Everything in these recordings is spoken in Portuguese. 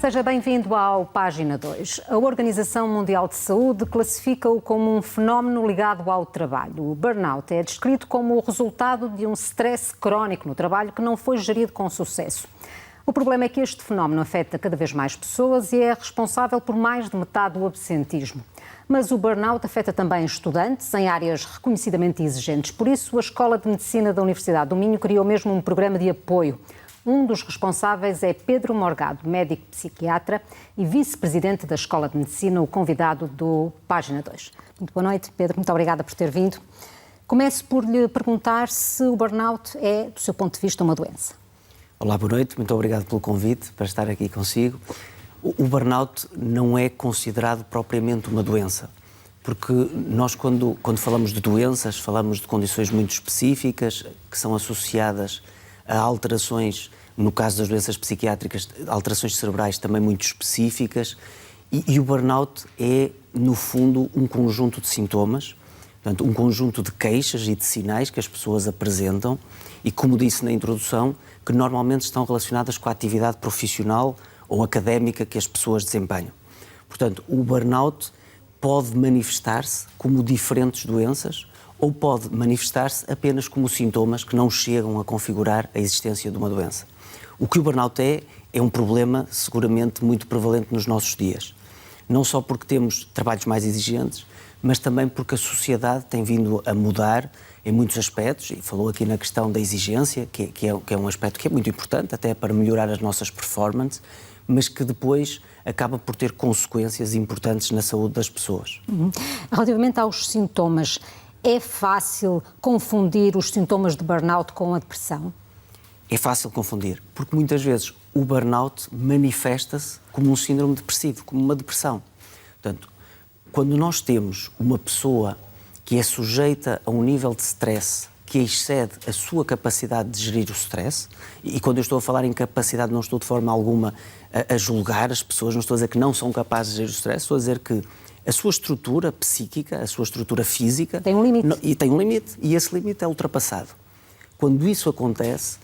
Seja bem-vindo ao Página 2. A Organização Mundial de Saúde classifica-o como um fenómeno ligado ao trabalho. O burnout é descrito como o resultado de um stress crónico no trabalho que não foi gerido com sucesso. O problema é que este fenómeno afeta cada vez mais pessoas e é responsável por mais de metade do absentismo. Mas o burnout afeta também estudantes em áreas reconhecidamente exigentes. Por isso, a Escola de Medicina da Universidade do Minho criou mesmo um programa de apoio. Um dos responsáveis é Pedro Morgado, médico psiquiatra e vice-presidente da Escola de Medicina, o convidado do Página 2. Muito boa noite, Pedro. Muito obrigada por ter vindo. Começo por lhe perguntar se o burnout é, do seu ponto de vista, uma doença. Olá, boa noite. Muito obrigado pelo convite para estar aqui consigo. O burnout não é considerado propriamente uma doença, porque nós, quando falamos de doenças, falamos de condições muito específicas que são associadas a alterações, no caso das doenças psiquiátricas, alterações cerebrais também muito específicas, e o burnout é, no fundo, um conjunto de sintomas, portanto, um conjunto de queixas e de sinais que as pessoas apresentam e, como disse na introdução, que normalmente estão relacionadas com a atividade profissional ou académica que as pessoas desempenham. Portanto, o burnout pode manifestar-se como diferentes doenças ou pode manifestar-se apenas como sintomas que não chegam a configurar a existência de uma doença. O que o burnout é um problema seguramente muito prevalente nos nossos dias. Não só porque temos trabalhos mais exigentes, mas também porque a sociedade tem vindo a mudar em muitos aspectos, e falou aqui na questão da exigência, que é um aspecto que é muito importante, até para melhorar as nossas performances, mas que depois acaba por ter consequências importantes na saúde das pessoas. Relativamente aos sintomas, é fácil confundir os sintomas de burnout com a depressão? É fácil confundir, porque muitas vezes o burnout manifesta-se como um síndrome depressivo, como uma depressão. Portanto, quando nós temos uma pessoa que é sujeita a um nível de stress que excede a sua capacidade de gerir o stress, e quando eu estou a falar em capacidade não estou de forma alguma a julgar as pessoas, não estou a dizer que não são capazes de gerir o stress, estou a dizer que a sua estrutura psíquica, a sua estrutura física... Tem um limite. E tem um limite, e esse limite é ultrapassado. Quando isso acontece,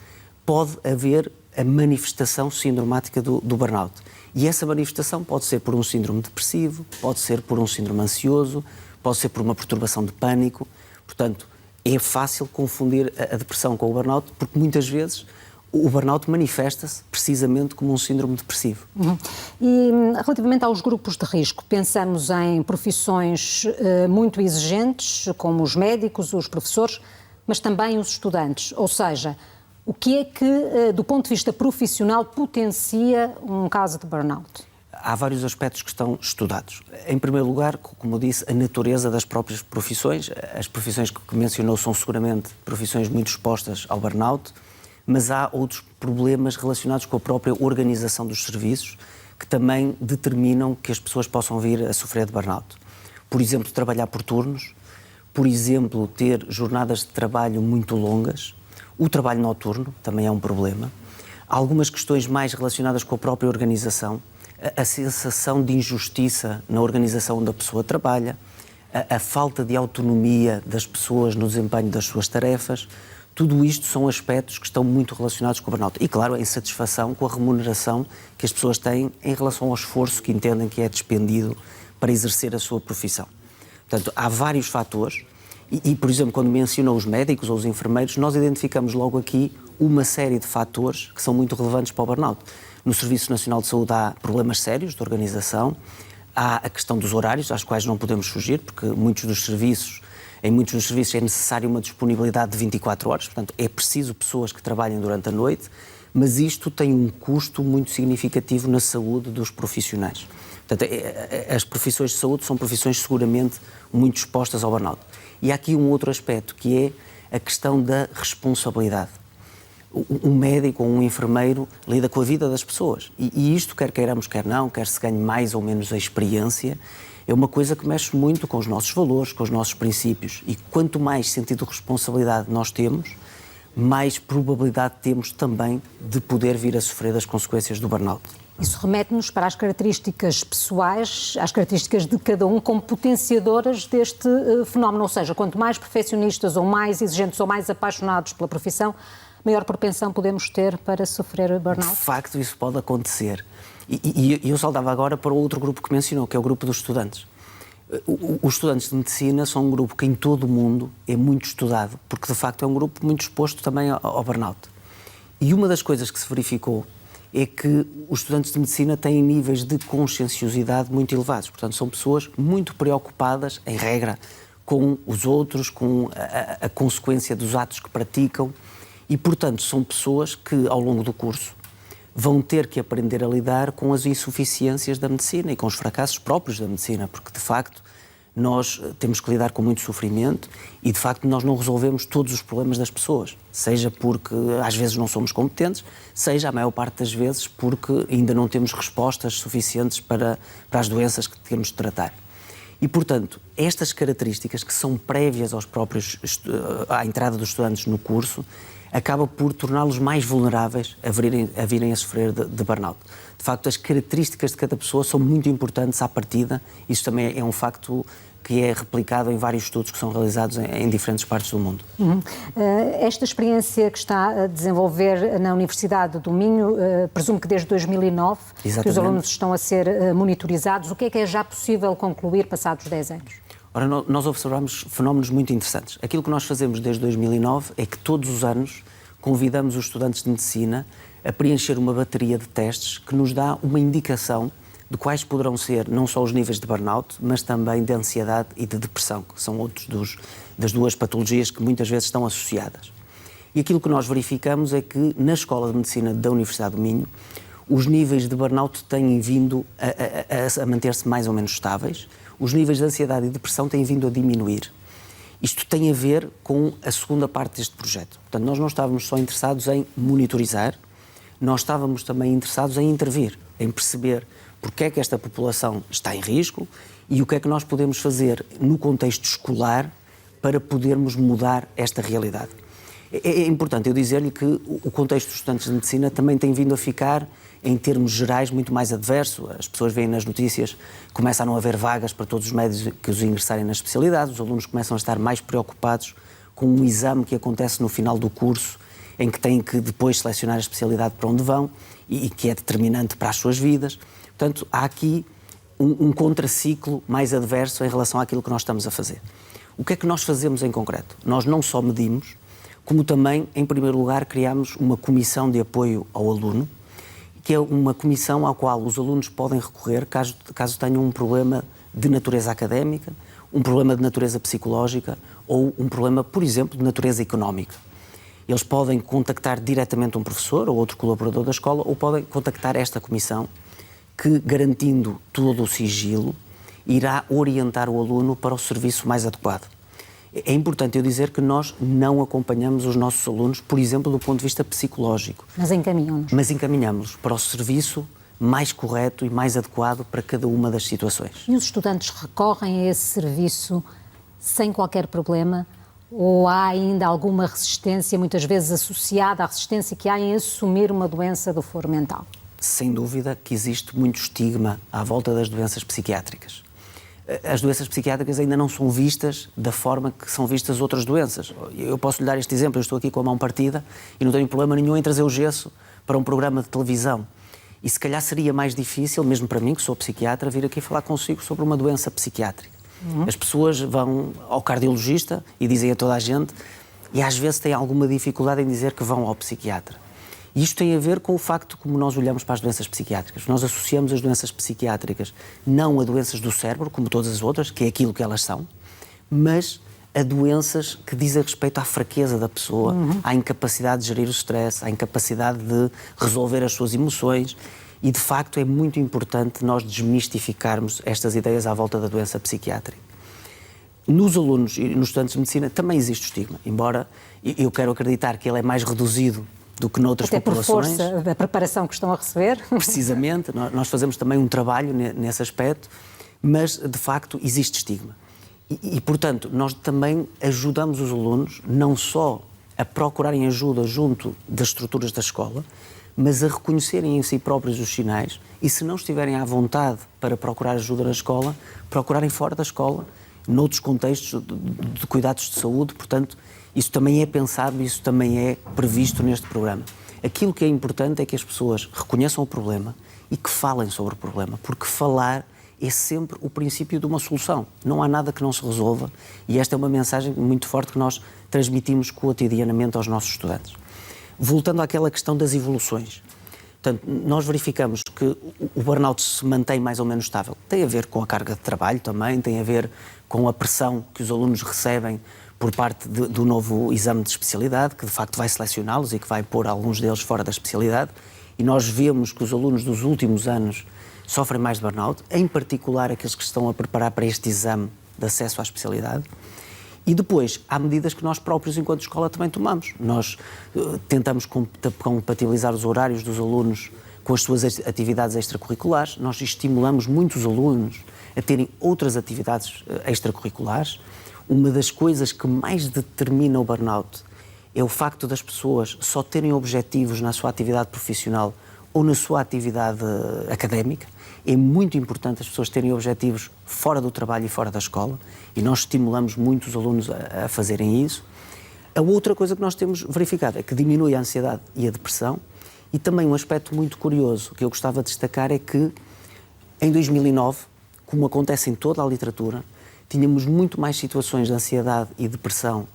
pode haver a manifestação sindromática do burnout. E essa manifestação pode ser por um síndrome depressivo, pode ser por um síndrome ansioso, pode ser por uma perturbação de pânico. Portanto, é fácil confundir a depressão com o burnout, porque muitas vezes o burnout manifesta-se precisamente como um síndrome depressivo. E relativamente aos grupos de risco, pensamos em profissões muito exigentes, como os médicos, os professores, mas também os estudantes. Ou seja, o que é que, do ponto de vista profissional, potencia um caso de burnout? Há vários aspectos que estão estudados. Em primeiro lugar, como eu disse, a natureza das próprias profissões. As profissões que mencionou são seguramente profissões muito expostas ao burnout, mas há outros problemas relacionados com a própria organização dos serviços que também determinam que as pessoas possam vir a sofrer de burnout. Por exemplo, trabalhar por turnos, por exemplo, ter jornadas de trabalho muito longas. O trabalho noturno também é um problema. Há algumas questões mais relacionadas com a própria organização, a sensação de injustiça na organização onde a pessoa trabalha, a falta de autonomia das pessoas no desempenho das suas tarefas. Tudo isto são aspectos que estão muito relacionados com o burnout. E, claro, a insatisfação com a remuneração que as pessoas têm em relação ao esforço que entendem que é despendido para exercer a sua profissão. Portanto, há vários fatores e, por exemplo, quando mencionou os médicos ou os enfermeiros, nós identificamos logo aqui uma série de fatores que são muito relevantes para o burnout. No Serviço Nacional de Saúde há problemas sérios de organização, há a questão dos horários, às quais não podemos fugir, porque em muitos dos serviços é necessário uma disponibilidade de 24 horas, portanto é preciso pessoas que trabalhem durante a noite, mas isto tem um custo muito significativo na saúde dos profissionais. Portanto, as profissões de saúde são profissões seguramente muito expostas ao burnout. E há aqui um outro aspecto, que é a questão da responsabilidade. Um médico ou um enfermeiro lida com a vida das pessoas. E isto, quer queiramos, quer não, quer se ganhe mais ou menos a experiência, é uma coisa que mexe muito com os nossos valores, com os nossos princípios. E quanto mais sentido de responsabilidade nós temos, mais probabilidade temos também de poder vir a sofrer das consequências do burnout. Isso remete-nos para as características pessoais, às características de cada um como potenciadoras deste fenómeno. Ou seja, quanto mais perfeccionistas ou mais exigentes ou mais apaixonados pela profissão, maior propensão podemos ter para sofrer burnout? De facto, isso pode acontecer. E eu saltava agora para o outro grupo que mencionou, que é o grupo dos estudantes. Os estudantes de medicina são um grupo que em todo o mundo é muito estudado, porque de facto é um grupo muito exposto também ao burnout. E uma das coisas que se verificou é que os estudantes de medicina têm níveis de conscienciosidade muito elevados. Portanto, são pessoas muito preocupadas, em regra, com os outros, com a consequência dos atos que praticam. E, portanto, são pessoas que, ao longo do curso, vão ter que aprender a lidar com as insuficiências da medicina e com os fracassos próprios da medicina, porque, de facto, nós temos que lidar com muito sofrimento e, de facto, nós não resolvemos todos os problemas das pessoas, seja porque às vezes não somos competentes, seja a maior parte das vezes porque ainda não temos respostas suficientes para as doenças que temos de tratar. E, portanto, estas características que são prévias à entrada dos estudantes no curso acaba por torná-los mais vulneráveis a virem a sofrer de burnout. De facto, as características de cada pessoa são muito importantes à partida. Isso também é um facto que é replicado em vários estudos que são realizados em diferentes partes do mundo. Esta experiência que está a desenvolver na Universidade do Minho, presumo que desde 2009, Exatamente. Que os alunos estão a ser monitorizados. O que é já possível concluir passados 10 anos? Ora, nós observamos fenómenos muito interessantes. Aquilo que nós fazemos desde 2009 é que todos os anos convidamos os estudantes de medicina a preencher uma bateria de testes que nos dá uma indicação de quais poderão ser não só os níveis de burnout, mas também de ansiedade e de depressão, que são outros das duas patologias que muitas vezes estão associadas. E aquilo que nós verificamos é que na Escola de Medicina da Universidade do Minho os níveis de burnout têm vindo a manter-se mais ou menos estáveis, os níveis de ansiedade e depressão têm vindo a diminuir. Isto tem a ver com a segunda parte deste projeto. Portanto, nós não estávamos só interessados em monitorizar, nós estávamos também interessados em intervir, em perceber porque é que esta população está em risco e o que é que nós podemos fazer no contexto escolar para podermos mudar esta realidade. É importante eu dizer-lhe que o contexto dos estudantes de medicina também tem vindo a ficar, em termos gerais, muito mais adverso. As pessoas veem nas notícias, começa a não haver vagas para todos os médicos que os ingressarem nas especialidades, os alunos começam a estar mais preocupados com um exame que acontece no final do curso, em que têm que depois selecionar a especialidade para onde vão e que é determinante para as suas vidas. Portanto, há aqui um contraciclo mais adverso em relação àquilo que nós estamos a fazer. O que é que nós fazemos em concreto? Nós não só medimos, como também, em primeiro lugar, criamos uma comissão de apoio ao aluno, que é uma comissão à qual os alunos podem recorrer caso tenham um problema de natureza académica, um problema de natureza psicológica ou um problema, por exemplo, de natureza económica. Eles podem contactar diretamente um professor ou outro colaborador da escola ou podem contactar esta comissão que, garantindo todo o sigilo, irá orientar o aluno para o serviço mais adequado. É importante eu dizer que nós não acompanhamos os nossos alunos, por exemplo, do ponto de vista psicológico. Mas encaminham-nos. Mas encaminhamos para o serviço mais correto e mais adequado para cada uma das situações. E os estudantes recorrem a esse serviço sem qualquer problema? Ou há ainda alguma resistência, muitas vezes associada à resistência que há em assumir uma doença do foro mental? Sem dúvida que existe muito estigma à volta das doenças psiquiátricas. As doenças psiquiátricas ainda não são vistas da forma que são vistas outras doenças. Eu posso lhe dar este exemplo, eu estou aqui com a mão partida e não tenho problema nenhum em trazer o gesso para um programa de televisão. E se calhar seria mais difícil, mesmo para mim, que sou psiquiatra, vir aqui falar consigo sobre uma doença psiquiátrica. As pessoas vão ao cardiologista e dizem a toda a gente, e às vezes têm alguma dificuldade em dizer que vão ao psiquiatra. E isto tem a ver com o facto como nós olhamos para as doenças psiquiátricas. Nós associamos as doenças psiquiátricas não a doenças do cérebro, como todas as outras, que é aquilo que elas são, mas a doenças que dizem respeito à fraqueza da pessoa, à incapacidade de gerir o stress, à incapacidade de resolver as suas emoções. E, de facto, é muito importante nós desmistificarmos estas ideias à volta da doença psiquiátrica. Nos alunos e nos estudantes de medicina também existe o estigma, embora eu quero acreditar que ele é mais reduzido do que noutras populações. Até por força da preparação que estão a receber. Precisamente, nós fazemos também um trabalho nesse aspecto, mas de facto existe estigma. E portanto, nós também ajudamos os alunos não só a procurarem ajuda junto das estruturas da escola, mas a reconhecerem em si próprios os sinais e, se não estiverem à vontade para procurar ajuda na escola, procurarem fora da escola, noutros contextos de cuidados de saúde. Portanto, isso também é pensado, isso também é previsto neste programa. Aquilo que é importante é que as pessoas reconheçam o problema, e que falem sobre o problema, porque falar é sempre o princípio de uma solução. Não há nada que não se resolva e esta é uma mensagem muito forte que nós transmitimos cotidianamente aos nossos estudantes. Voltando àquela questão das evoluções. Portanto, nós verificamos que o burnout se mantém mais ou menos estável. Tem a ver com a carga de trabalho também, tem a ver com a pressão que os alunos recebem por parte do novo exame de especialidade, que de facto vai selecioná-los e que vai pôr alguns deles fora da especialidade. E nós vemos que os alunos dos últimos anos sofrem mais de burnout, em particular aqueles que estão a preparar para este exame de acesso à especialidade. E depois, há medidas que nós próprios, enquanto escola, também tomamos. Nós tentamos compatibilizar os horários dos alunos com as suas atividades extracurriculares. Nós estimulamos muitos alunos a terem outras atividades extracurriculares. Uma das coisas que mais determina o burnout é o facto das pessoas só terem objetivos na sua atividade profissional ou na sua atividade académica. É muito importante as pessoas terem objetivos fora do trabalho e fora da escola e nós estimulamos muito os alunos a fazerem isso. A outra coisa que nós temos verificado é que diminui a ansiedade e a depressão e também um aspecto muito curioso que eu gostava de destacar é que em 2009, como acontece em toda a literatura, tínhamos muito mais situações de ansiedade e depressão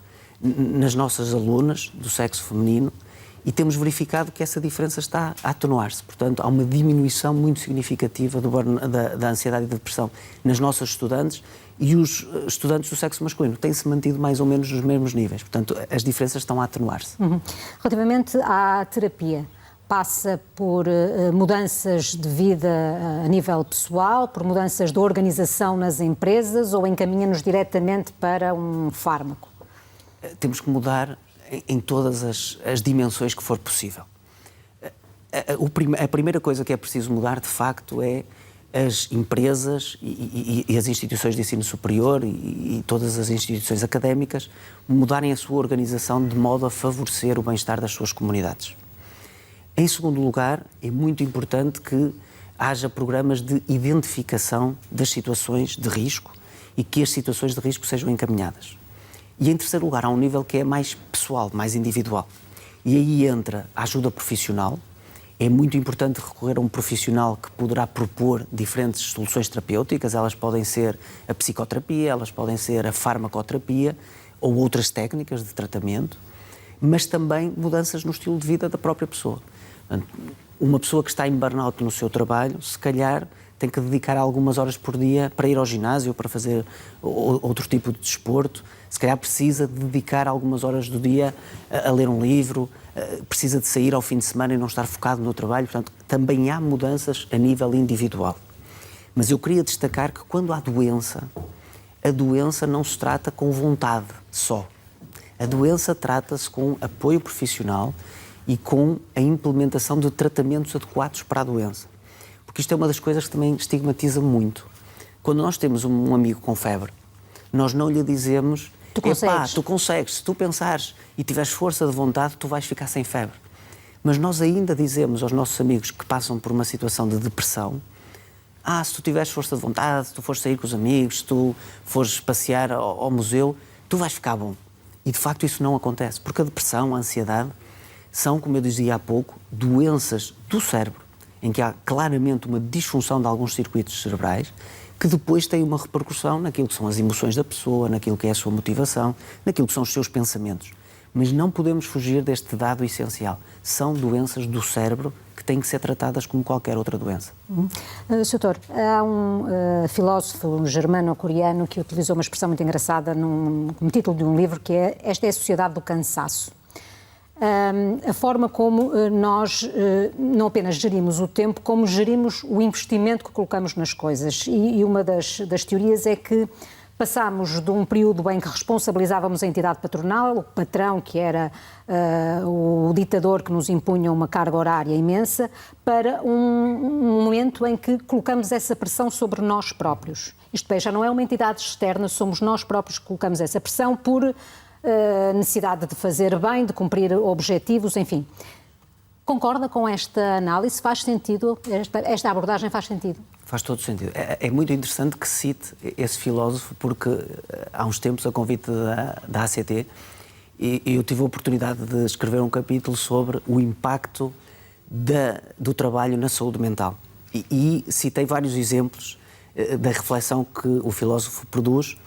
nas nossas alunas do sexo feminino e temos verificado que essa diferença está a atenuar-se. Portanto, há uma diminuição muito significativa da ansiedade e da depressão nas nossas estudantes e os estudantes do sexo masculino têm-se mantido mais ou menos nos mesmos níveis. Portanto, as diferenças estão a atenuar-se. Relativamente à terapia, passa por mudanças de vida a nível pessoal, por mudanças de organização nas empresas ou encaminha-nos diretamente para um fármaco? Temos que mudar em todas as dimensões que for possível. A primeira coisa que é preciso mudar, de facto, é as empresas e as instituições de ensino superior e todas as instituições académicas mudarem a sua organização de modo a favorecer o bem-estar das suas comunidades. Em segundo lugar, é muito importante que haja programas de identificação das situações de risco e que as situações de risco sejam encaminhadas. E, em terceiro lugar, há um nível que é mais pessoal, mais individual. E aí entra a ajuda profissional. É muito importante recorrer a um profissional que poderá propor diferentes soluções terapêuticas. Elas podem ser a psicoterapia, elas podem ser a farmacoterapia ou outras técnicas de tratamento, mas também mudanças no estilo de vida da própria pessoa. Uma pessoa que está em burnout no seu trabalho, se calhar tem que dedicar algumas horas por dia para ir ao ginásio, para fazer outro tipo de desporto. Se calhar precisa de dedicar algumas horas do dia a ler um livro, precisa de sair ao fim de semana e não estar focado no trabalho. Portanto, também há mudanças a nível individual. Mas eu queria destacar que quando há doença, a doença não se trata com vontade só. A doença trata-se com apoio profissional e com a implementação de tratamentos adequados para a doença. Porque isto é uma das coisas que também estigmatiza muito. Quando nós temos um amigo com febre, nós não lhe dizemos: tu consegues, se tu pensares e tiveres força de vontade, tu vais ficar sem febre. Mas nós ainda dizemos aos nossos amigos que passam por uma situação de depressão: se tu tiveres força de vontade, se tu fores sair com os amigos, se tu fores passear ao museu, tu vais ficar bom. E de facto isso não acontece, porque a depressão, a ansiedade, são, como eu dizia há pouco, doenças do cérebro, em que há claramente uma disfunção de alguns circuitos cerebrais que depois têm uma repercussão naquilo que são as emoções da pessoa, naquilo que é a sua motivação, naquilo que são os seus pensamentos. Mas não podemos fugir deste dado essencial. São doenças do cérebro que têm que ser tratadas como qualquer outra doença. Sr. Doutor, há um filósofo germano-coreano que utilizou uma expressão muito engraçada como título de um livro, que é: esta é a sociedade do cansaço. A forma como nós não apenas gerimos o tempo, como gerimos o investimento que colocamos nas coisas. E uma das teorias é que passámos de um período em que responsabilizávamos a entidade patronal, o patrão, que era o ditador que nos impunha uma carga horária imensa, para um momento em que colocamos essa pressão sobre nós próprios. Isto é, já não é uma entidade externa, somos nós próprios que colocamos essa pressão por necessidade de fazer bem, de cumprir objetivos, enfim. Concorda com esta análise? Faz sentido? Esta abordagem faz sentido? Faz todo sentido. É muito interessante que cite esse filósofo, porque há uns tempos, a convite da ACT, e eu tive a oportunidade de escrever um capítulo sobre o impacto do trabalho na saúde mental. E citei vários exemplos da reflexão que o filósofo produz,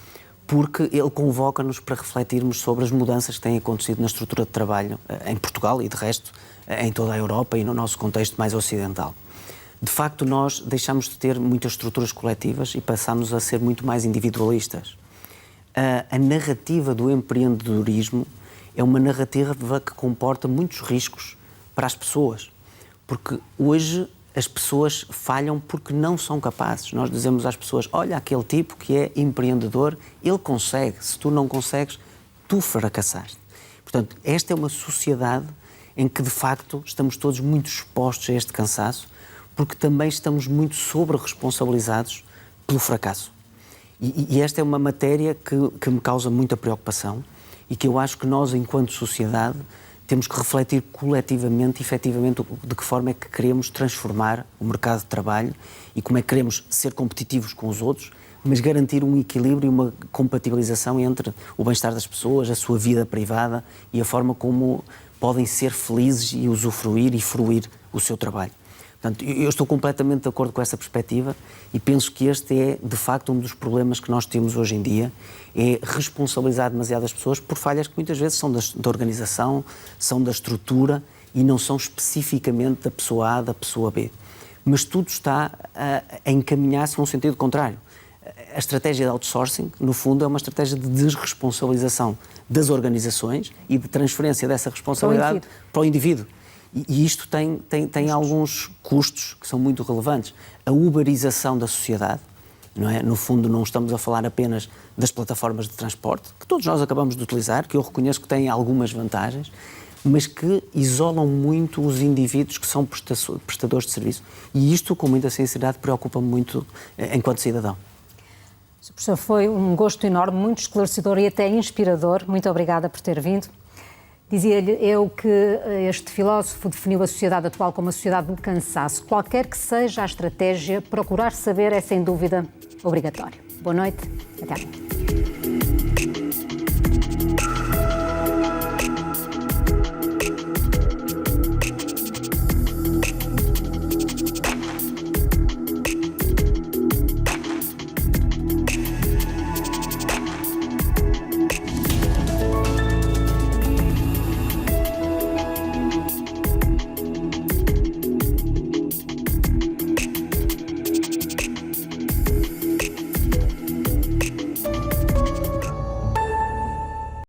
porque ele convoca-nos para refletirmos sobre as mudanças que têm acontecido na estrutura de trabalho em Portugal e, de resto, em toda a Europa e no nosso contexto mais ocidental. De facto, nós deixamos de ter muitas estruturas coletivas e passamos a ser muito mais individualistas. A narrativa do empreendedorismo é uma narrativa que comporta muitos riscos para as pessoas, porque hoje as pessoas falham porque não são capazes. Nós dizemos às pessoas, olha, aquele tipo que é empreendedor, ele consegue. Se tu não consegues, tu fracassaste. Portanto, esta é uma sociedade em que, de facto, estamos todos muito expostos a este cansaço, porque também estamos muito sobre-responsabilizados pelo fracasso. E esta é uma matéria que me causa muita preocupação e que eu acho que nós, enquanto sociedade, temos que refletir coletivamente, efetivamente, de que forma é que queremos transformar o mercado de trabalho e como é que queremos ser competitivos com os outros, mas garantir um equilíbrio e uma compatibilização entre o bem-estar das pessoas, a sua vida privada e a forma como podem ser felizes e usufruir e fruir o seu trabalho. Portanto, eu estou completamente de acordo com essa perspectiva e penso que este é, de facto, um dos problemas que nós temos hoje em dia, é responsabilizar demasiado as pessoas por falhas que muitas vezes são da organização, são da estrutura e não são especificamente da pessoa A, da pessoa B. Mas tudo está a encaminhar-se num sentido contrário. A estratégia de outsourcing, no fundo, é uma estratégia de desresponsabilização das organizações e de transferência dessa responsabilidade para o indivíduo. E isto tem alguns custos que são muito relevantes. A uberização da sociedade, não é? No fundo, não estamos a falar apenas das plataformas de transporte, que todos nós acabamos de utilizar, que eu reconheço que têm algumas vantagens, mas que isolam muito os indivíduos que são prestadores de serviço. E isto, com muita sinceridade, preocupa-me muito enquanto cidadão. Sr. Professor, foi um gosto enorme, muito esclarecedor e até inspirador. Muito obrigada por ter vindo. Dizia-lhe eu que este filósofo definiu a sociedade atual como uma sociedade do cansaço. Qualquer que seja a estratégia, procurar saber é sem dúvida obrigatório. Boa noite, até amanhã.